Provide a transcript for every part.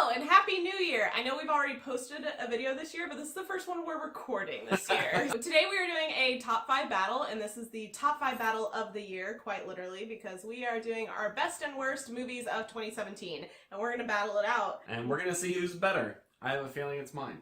Hello and Happy New Year! I know we've already posted a video this year, but this is the first one we're recording this year. So today we are doing a top 5 battle, and this is the top 5 battle of the year, quite literally, because we are doing our best and worst movies of 2017, and we're going to battle it out. And we're going to see who's better. I have a feeling it's mine.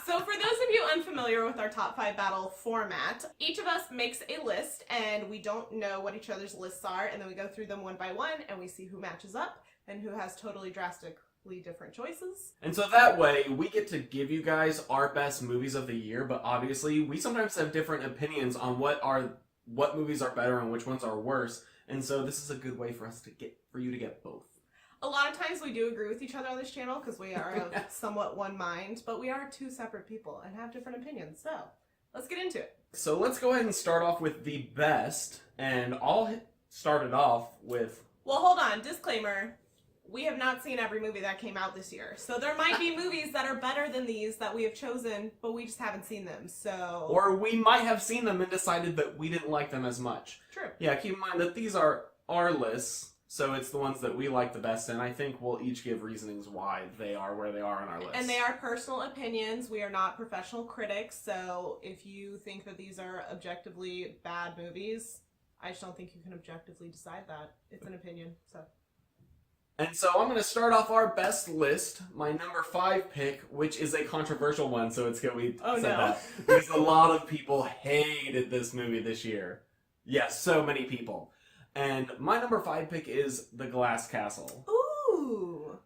So for those of you unfamiliar with our top 5 battle format, each of us makes a list and we don't know what each other's lists are, and then we go through them one by one and we see who matches up and who has totally drastically different choices. And so that way we get to give you guys our best movies of the year, but obviously we sometimes have different opinions on what movies are better and which ones are worse. And so this is a good way for you to get both. A lot of times we do agree with each other on this channel because we are of somewhat one mind, but we are two separate people and have different opinions, so let's get into it. So let's go ahead and start off with the best, and I'll start it off with... Well, hold on, disclaimer, we have not seen every movie that came out this year, so there might be movies that are better than these that we have chosen, but we just haven't seen them, so... Or we might have seen them and decided that we didn't like them as much. True. Yeah, keep in mind that these are our lists. So it's the ones that we like the best, and I think we'll each give reasonings why they are where they are on our list. And they are personal opinions. We are not professional critics, so if you think that these are objectively bad movies, I just don't think you can objectively decide that. It's an opinion, so... And so I'm going to start off our best list, my number 5 pick, which is a controversial one, so it's good we said that. Because a lot of people hated this movie this year. Yes, so many people. And my number 5 pick is The Glass Castle. Ooh!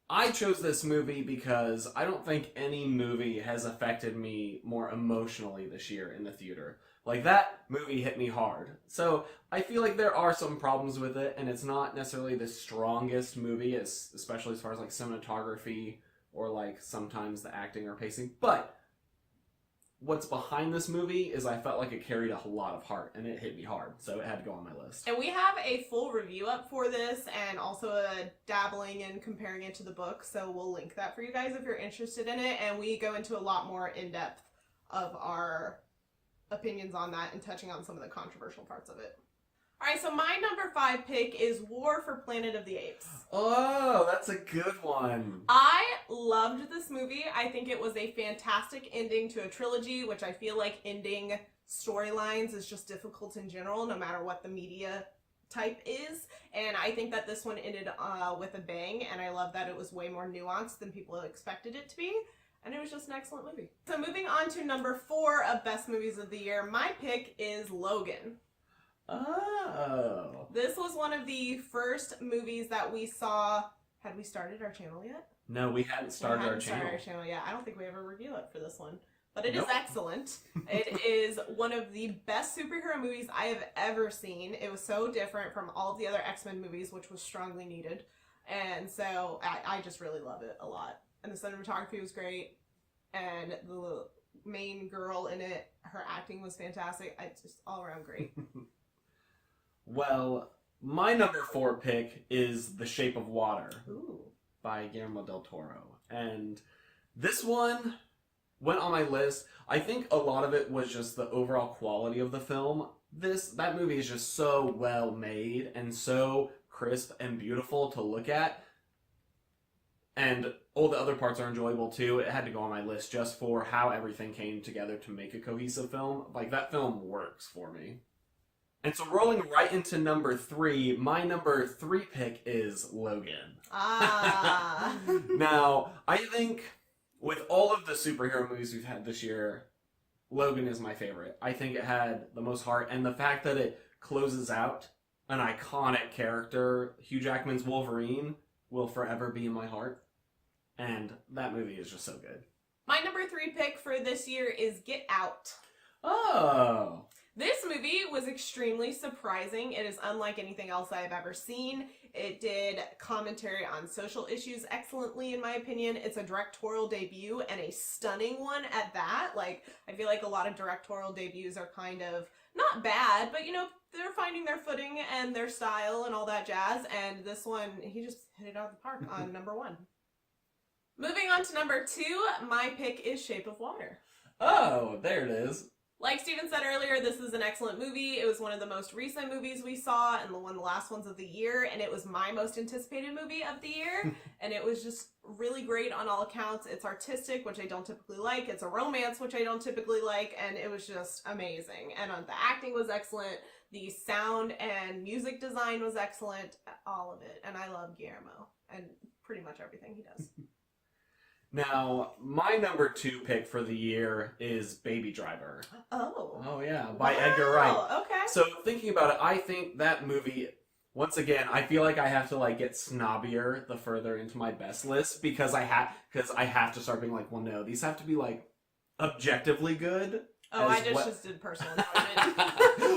I chose this movie because I don't think any movie has affected me more emotionally this year in the theater. Like, that movie hit me hard. So, I feel like there are some problems with it, and it's not necessarily the strongest movie, especially as far as, like, cinematography or, like, sometimes the acting or pacing. But what's behind this movie is I felt like it carried a lot of heart, and it hit me hard, so it had to go on my list. And we have a full review up for this, and also a dabbling and comparing it to the book, so we'll link that for you guys if you're interested in it, and we go into a lot more in-depth of our opinions on that and touching on some of the controversial parts of it. Alright, so my number 5 pick is War for Planet of the Apes. Oh, that's a good one. I loved this movie. I think it was a fantastic ending to a trilogy, which I feel like ending storylines is just difficult in general, no matter what the media type is. And I think that this one ended with a bang, and I love that it was way more nuanced than people expected it to be. And it was just an excellent movie. So moving on to number 4 of best movies of the year, my pick is Logan. Oh. This was one of the first movies that we saw. Had we started our channel yet? No, we hadn't started our channel. yet. I don't think we ever reviewed it for this one. But it is excellent. It is one of the best superhero movies I have ever seen. It was so different from all of the other X-Men movies, which was strongly needed. And so I just really love it a lot. And the cinematography was great. And the main girl in it, her acting was fantastic. It's just all around great. Well, my number 4 pick is The Shape of Water. Ooh. By Guillermo del Toro. And this one went on my list. I think a lot of it was just the overall quality of the film. That movie is just so well made and so crisp and beautiful to look at. And all the other parts are enjoyable too. It had to go on my list just for how everything came together to make a cohesive film. Like, that film works for me. And so rolling right into number 3, my number 3 pick is Logan. Ah. Now, I think with all of the superhero movies we've had this year, Logan is my favorite. I think it had the most heart, and the fact that it closes out an iconic character, Hugh Jackman's Wolverine, will forever be in my heart. And that movie is just so good. My number 3 pick for this year is Get Out. Oh. This movie was extremely surprising. It is unlike anything else I've ever seen. It did commentary on social issues excellently, in my opinion. It's a directorial debut, and a stunning one at that. Like, I feel like a lot of directorial debuts are kind of, not bad, but, you know, they're finding their footing and their style and all that jazz. And this one, he just hit it out of the park on number 1. Moving on to number 2, my pick is Shape of Water. Oh, there it is. Like Steven said earlier, this is an excellent movie. It was one of the most recent movies we saw and one of the last ones of the year, and it was my most anticipated movie of the year, and it was just really great on all accounts. It's artistic, which I don't typically like. It's a romance, which I don't typically like, and it was just amazing. And the acting was excellent. The sound and music design was excellent. All of it. And I love Guillermo and pretty much everything he does. Now, my number 2 pick for the year is Baby Driver. Oh yeah, by Edgar Wright. Okay. So thinking about it, I think that movie, once again, I feel like I have to like get snobbier the further into my best list because I have to start being like, well, no, these have to be like objectively good. Oh, I just did personal enjoyment.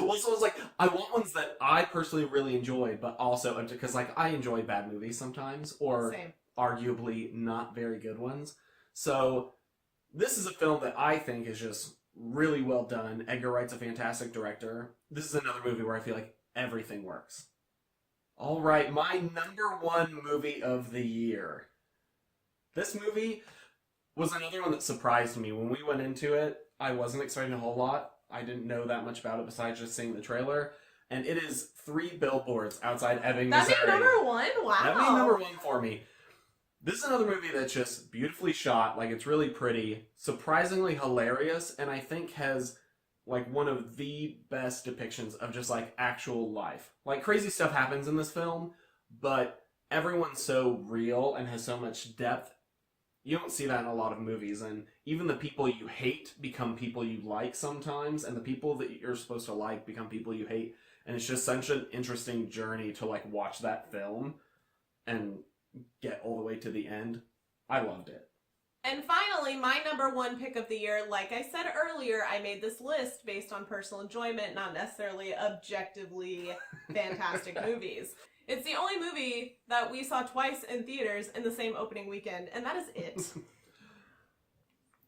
Well, so I was like, I want ones that I personally really enjoyed, but also because like I enjoy bad movies sometimes, or Same. Arguably not very good ones. So this is a film that I think is just really well done. Edgar Wright's a fantastic director. This is another movie where I feel like everything works. All right, my number 1 movie of the year. This movie was another one that surprised me. When we went into it, I wasn't expecting a whole lot. I didn't know that much about it besides just seeing the trailer. And it is 3 Billboards Outside Ebbing, Missouri. That'd be number 1? Wow. That'd be number 1 for me. This is another movie that's just beautifully shot, like it's really pretty, surprisingly hilarious, and I think has like one of the best depictions of just like actual life. Like crazy stuff happens in this film, but everyone's so real and has so much depth. You don't see that in a lot of movies, and even the people you hate become people you like sometimes, and the people that you're supposed to like become people you hate, and it's just such an interesting journey to like watch that film and get all the way to the end. I loved it. And finally, my number 1 pick of the year, like I said earlier, I made this list based on personal enjoyment, not necessarily objectively fantastic movies. It's the only movie that we saw twice in theaters in the same opening weekend, and that is it.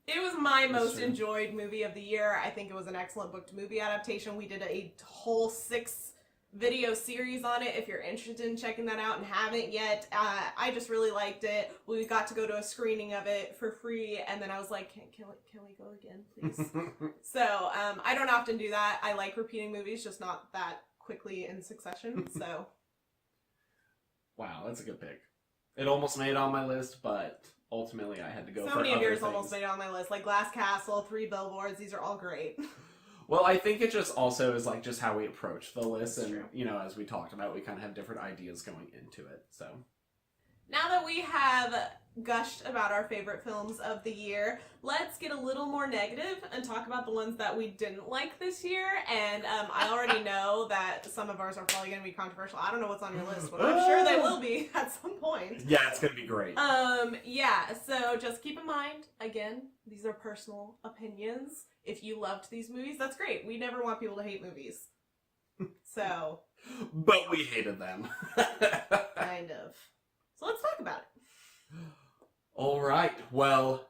It was my most enjoyed movie of the year. I think it was an excellent book to movie adaptation. We did a whole 6 video series on it if you're interested in checking that out and haven't yet. I just really liked it. We got to go to a screening of it for free, and then I was like, can we go again, please? So I don't often do that. I like repeating movies, just not that quickly in succession. So wow, that's a good pick. It almost made it on my list, but ultimately I had to go for so many of other yours things. almost made it on my list, like Glass Castle, 3 Billboards. These are all great. Well, I think it just also is like just how we approach the list, That's and true. you know, as we talked about, we kind of have different ideas going into it. So Now that we have gushed about our favorite films of the year, let's get a little more negative and talk about the ones that we didn't like this year. And I already know that some of ours are probably going to be controversial. I don't know what's on your list, but I'm sure they will be at some point. yeah, it's gonna be great. Yeah, so just keep in mind, again, these are personal opinions. If you loved these movies, that's great. We never want people to hate movies. So. But we hated them. Kind of. So let's talk about it. All right. Well,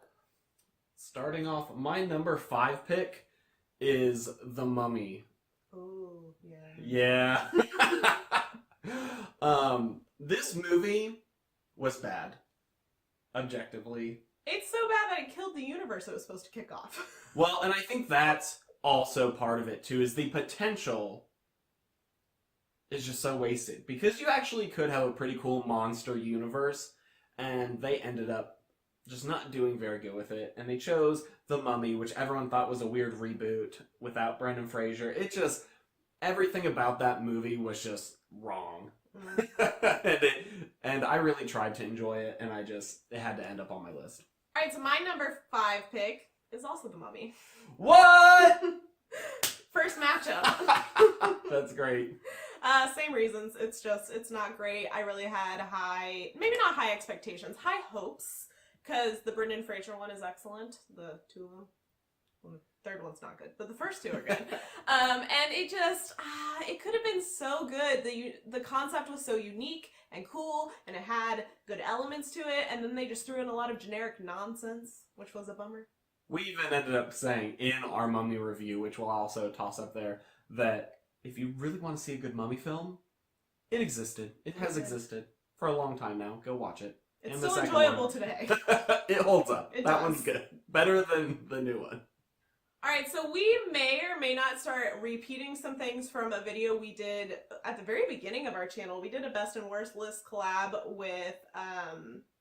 starting off, my number 5 pick is The Mummy. Oh, yeah. Yeah. This movie was bad. Objectively. It's so bad that it killed the universe it was supposed to kick off. Well, and I think that's also part of it too, is the potential is just so wasted. Because you actually could have a pretty cool monster universe, and they ended up just not doing very good with it. And they chose The Mummy, which everyone thought was a weird reboot without Brendan Fraser. It just, everything about that movie was just wrong. and I really tried to enjoy it, and it had to end up on my list. Alright, so my number 5 pick is also The Mummy. What? First matchup. That's great. Same reasons. It's not great. I really had maybe not high expectations, high hopes, because the Brendan Fraser one is excellent. The 2 of them. Well, the 3rd one's not good, but the first 2 are good. And it could have been so good. The concept was so unique and cool, and it had good elements to it, and then they just threw in a lot of generic nonsense, which was a bummer. We even ended up saying in our Mummy review, which we'll also toss up there, that if you really want to see a good Mummy film, it existed. It has existed for a long time now. Go watch it. It's still enjoyable today. It holds up. It That does. one's good. Better than the new one. Alright, so we may or may not start repeating some things from a video we did at the very beginning of our channel. We did a best and worst list collab with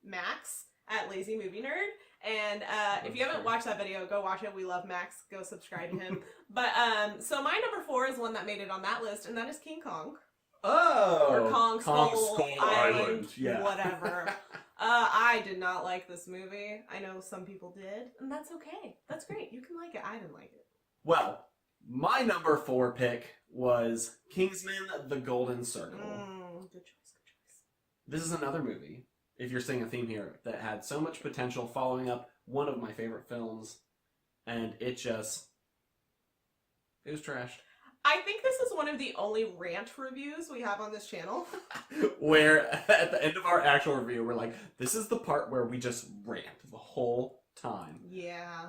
Max at LazyMovieNerd. And if you haven't watched that video, go watch it. We love Max. Go subscribe to him. But so my number 4 is one that made it on that list, and that is King Kong. Oh! Or Kong Skull Island. Yeah. Whatever. I did not like this movie. I know some people did, and that's okay. That's great. You can like it. I didn't like it. Well, my number 4 pick was Kingsman: The Golden Circle. Good choice. Good choice. This is another movie, if you're seeing a theme here, that had so much potential following up one of my favorite films, and it was trashed. I think this is one of the only rant reviews we have on this channel. Where at the end of our actual review, we're like, this is the part where we just rant the whole time. Yeah.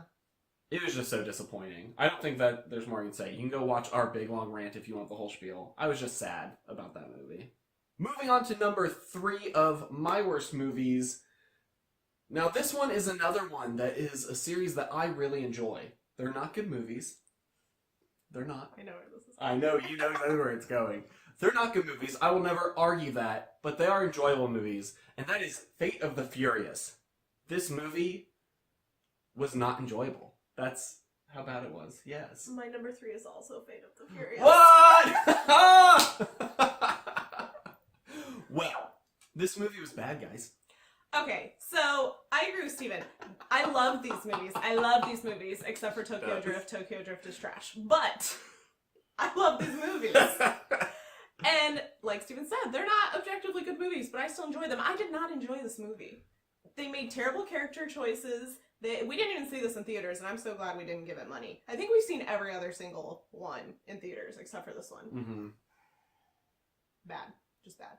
It was just so disappointing. I don't think that there's more you can say. You can go watch our big long rant if you want the whole spiel. I was just sad about that movie. Moving on to number 3 of my worst movies. Now this one is another one that is a series that I really enjoy. They're not good movies. They're not. I know where this is going. I know, you know exactly where it's going. They're not good movies. I will never argue that, but they are enjoyable movies, and that is Fate of the Furious. This movie was not enjoyable. That's how bad it was. Yes. My number 3 is also Fate of the Furious. What? Well, this movie was bad, guys. Okay, so I agree with Steven. I love these movies. I love these movies, except for Tokyo Drift. Tokyo Drift is trash. But I love these movies. And like Steven said, they're not objectively good movies, but I still enjoy them. I did not enjoy this movie. They made terrible character choices. We didn't even see this in theaters, and I'm so glad we didn't give it money. I think we've seen every other single one in theaters, except for this one. Mm-hmm. Bad. Just bad.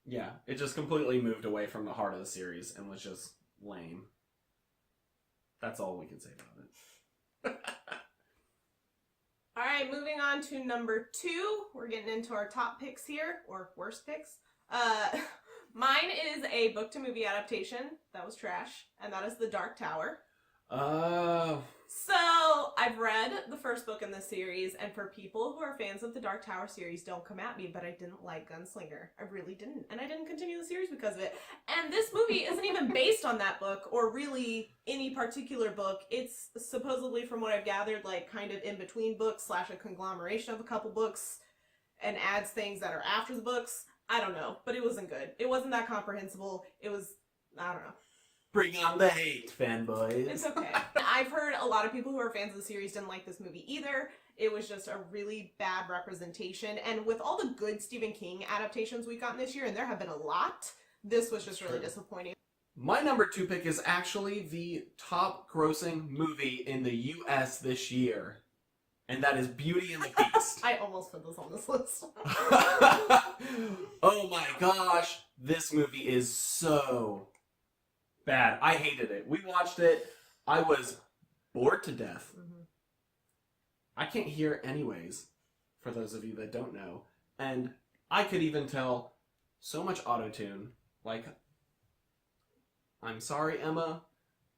Yeah, it just completely moved away from the heart of the series and was just lame. That's all we can say about it. Alright, moving on to number 2. We're getting into our top picks here, or worst picks. Mine is a book-to-movie adaptation that was trash, and that is The Dark Tower. So, I've read the first book in this series, and for people who are fans of the Dark Tower series, don't come at me, but I didn't like Gunslinger. I really didn't. And I didn't continue the series because of it. And this movie isn't even based on that book, or really any particular book. It's supposedly, from what I've gathered, like kind of in between books / a conglomeration of a couple books, and adds things that are after the books. I don't know, but it wasn't good. It wasn't that comprehensible. It was, I don't know. Bring on the hate, fanboys. It's okay. I've heard a lot of people who are fans of the series didn't like this movie either. It was just a really bad representation. And with all the good Stephen King adaptations we've gotten this year, and there have been a lot, this was just really disappointing. My number 2 pick is actually the top grossing movie in the US this year. And that is Beauty and the Beast. I almost put this on this list. Oh my gosh. This movie is so bad. I hated it. We watched it. I was bored to death. Mm-hmm. I can't hear anyways, for those of you that don't know. And I could even tell so much auto-tune. Like, I'm sorry, Emma,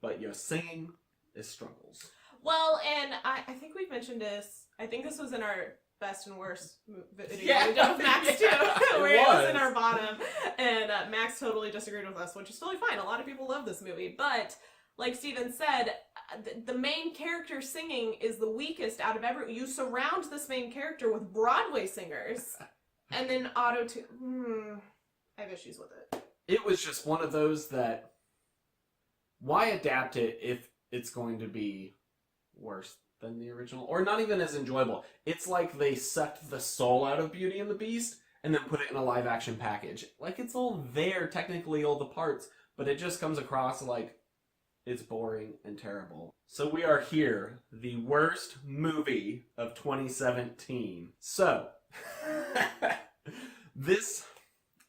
but your singing is struggles. Well, and I think we've mentioned this. I think this was in our best and worst video yeah, we did with Max too, where it was in our bottom, and Max totally disagreed with us, which is totally fine. A lot of people love this movie, but like Steven said, the main character singing is the weakest out of every. You surround this main character with Broadway singers, and then auto-tune. I have issues with it. It was just one of those that, why adapt it if it's going to be worse than the original, or not even as enjoyable? It's like they sucked the soul out of Beauty and the Beast and then put it in a live action package. Like, it's all there, technically, all the parts, but it just comes across like it's boring and terrible. So we are here, the worst movie of 2017. So, this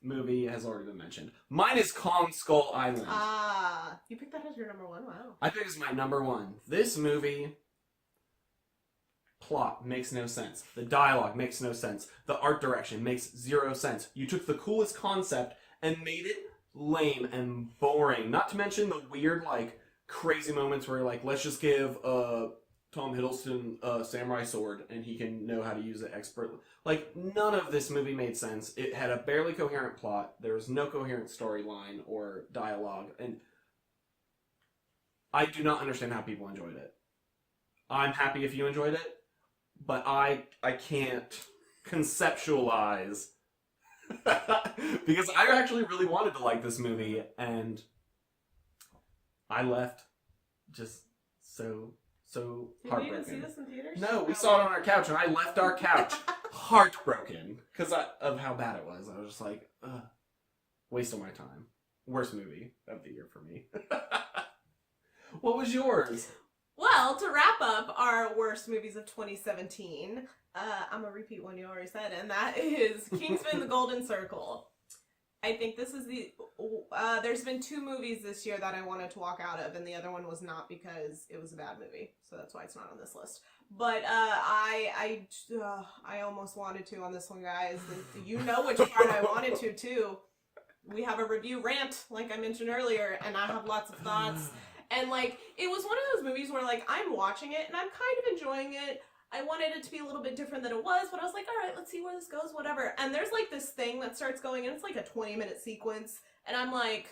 movie has already been mentioned. Mine is Kong Skull Island. Ah, you picked that as your number 1? Wow. I think it's my number 1. This movie, plot makes no sense. The dialogue makes no sense. The art direction makes 0 sense. You took the coolest concept and made it lame and boring. Not to mention the weird, like, crazy moments where, like, let's just give a Tom Hiddleston a samurai sword and he can know how to use it expertly. Like, none of this movie made sense. It had a barely coherent plot. There was no coherent storyline or dialogue. And I do not understand how people enjoyed it. I'm happy if you enjoyed it, but I can't conceptualize because I actually really wanted to like this movie, and I left just so heartbroken. Did you even see this in theaters? No, we saw it on our couch, and I left our couch heartbroken because of how bad it was. I was just like, ugh, waste of my time. Worst movie of the year for me. What was yours? Well, to wrap up our worst movies of 2017, I'm gonna repeat one you already said, and that is Kingsman: The Golden Circle. I think this is there's been 2 movies this year that I wanted to walk out of, and the other one was not because it was a bad movie, so that's why it's not on this list. But I almost wanted to on this one, guys. You know which part I wanted to, too. We have a review rant, like I mentioned earlier, and I have lots of thoughts. And, like, it was one of those movies where, like, I'm watching it, and I'm kind of enjoying it. I wanted it to be a little bit different than it was, but I was like, all right, let's see where this goes, whatever. And there's, like, this thing that starts going, and it's, like, a 20-minute sequence. And I'm like,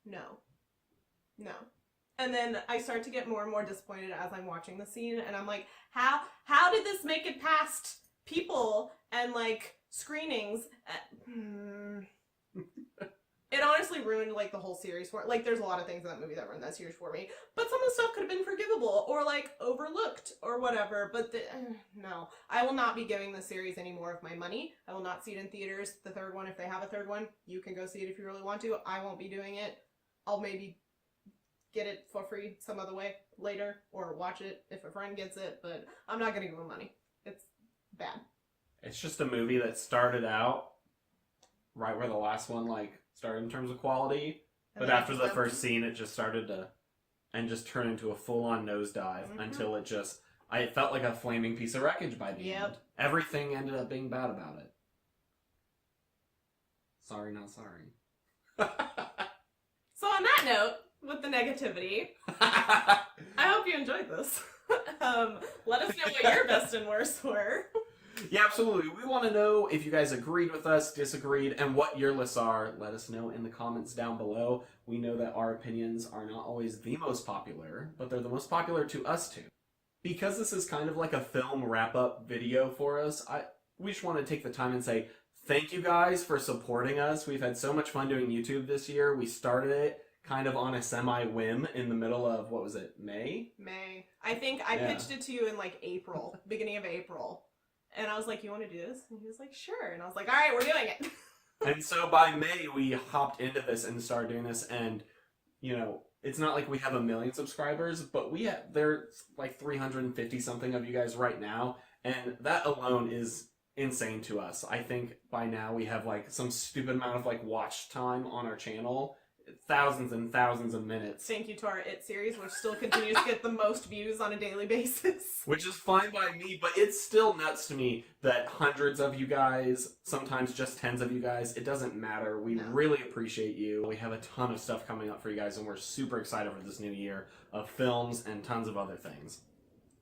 no. And then I start to get more and more disappointed as I'm watching the scene, and I'm like, how did this make it past people and, like, screenings? It honestly ruined, like, the whole series for it. Like, there's a lot of things in that movie that ruined that series for me. But some of the stuff could have been forgivable or, like, overlooked or whatever. But, no. I will not be giving the series any more of my money. I will not see it in theaters. The third one, if they have a third one, you can go see it if you really want to. I won't be doing it. I'll maybe get it for free some other way later or watch it if a friend gets it. But I'm not going to give them money. It's bad. It's just a movie that started out right where the last one, like, started in terms of quality, but after the first scene, it just started to, and just turned into a full-on nosedive until it felt like a flaming piece of wreckage by the end. Everything ended up being bad about it. Sorry, not sorry. So on that note, with the negativity, I hope you enjoyed this. Let us know what your best and worst were. Yeah, absolutely. We want to know if you guys agreed with us, disagreed, and what your lists are. Let us know in the comments down below. We know that our opinions are not always the most popular, but they're the most popular to us too. Because this is kind of like a film wrap-up video for us, we just want to take the time and say thank you guys for supporting us. We've had so much fun doing YouTube this year. We started it kind of on a semi-whim in the middle of, what was it, May? May. I think I pitched it to you in like April, beginning of April. And I was like, you want to do this? And he was like, sure. And I was like, all right, we're doing it. And so by May, we hopped into this and started doing this. And, you know, it's not like we have 1 million subscribers, but there's like 350 something of you guys right now. And that alone is insane to us. I think by now we have like some stupid amount of like watch time on our channel. Thousands and thousands of minutes. Thank you to our It series, which still continues to get the most views on a daily basis. Which is fine by me, but it's still nuts to me that hundreds of you guys, sometimes just tens of you guys, it doesn't matter. We really appreciate you. We have a ton of stuff coming up for you guys, and we're super excited for this new year of films and tons of other things.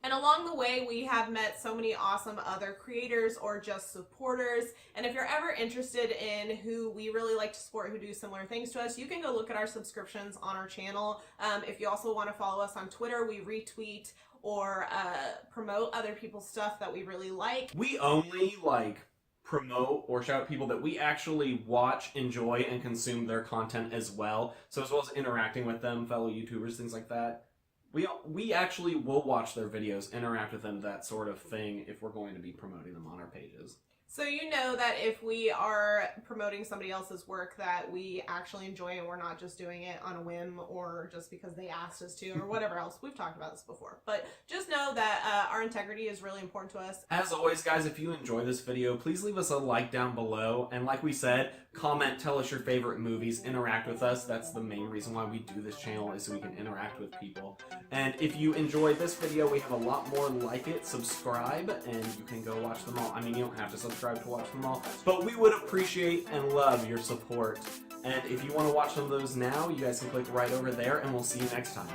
And along the way, we have met so many awesome other creators or just supporters. And if you're ever interested in who we really like to support, who do similar things to us, you can go look at our subscriptions on our channel. If you also want to follow us on Twitter, we retweet or promote other people's stuff that we really like. We only promote or shout out people that we actually watch, enjoy, and consume their content as well. So as well as interacting with them, fellow YouTubers, things like that. We actually will watch their videos, interact with them, that sort of thing, if we're going to be promoting them on our pages. So you know that if we are promoting somebody else's work that we actually enjoy and we're not just doing it on a whim or just because they asked us to or whatever else. We've talked about this before. But just know that our integrity is really important to us. As always, guys, if you enjoy this video, please leave us a like down below. And like we said, comment, tell us your favorite movies, interact with us. That's the main reason why we do this channel, is so we can interact with people. And if you enjoyed this video, we have a lot more like it. Subscribe, and you can go watch them all. I mean, you don't have to subscribe to watch them all, but we would appreciate and love your support. And if you want to watch some of those now, you guys can click right over there, and we'll see you next time.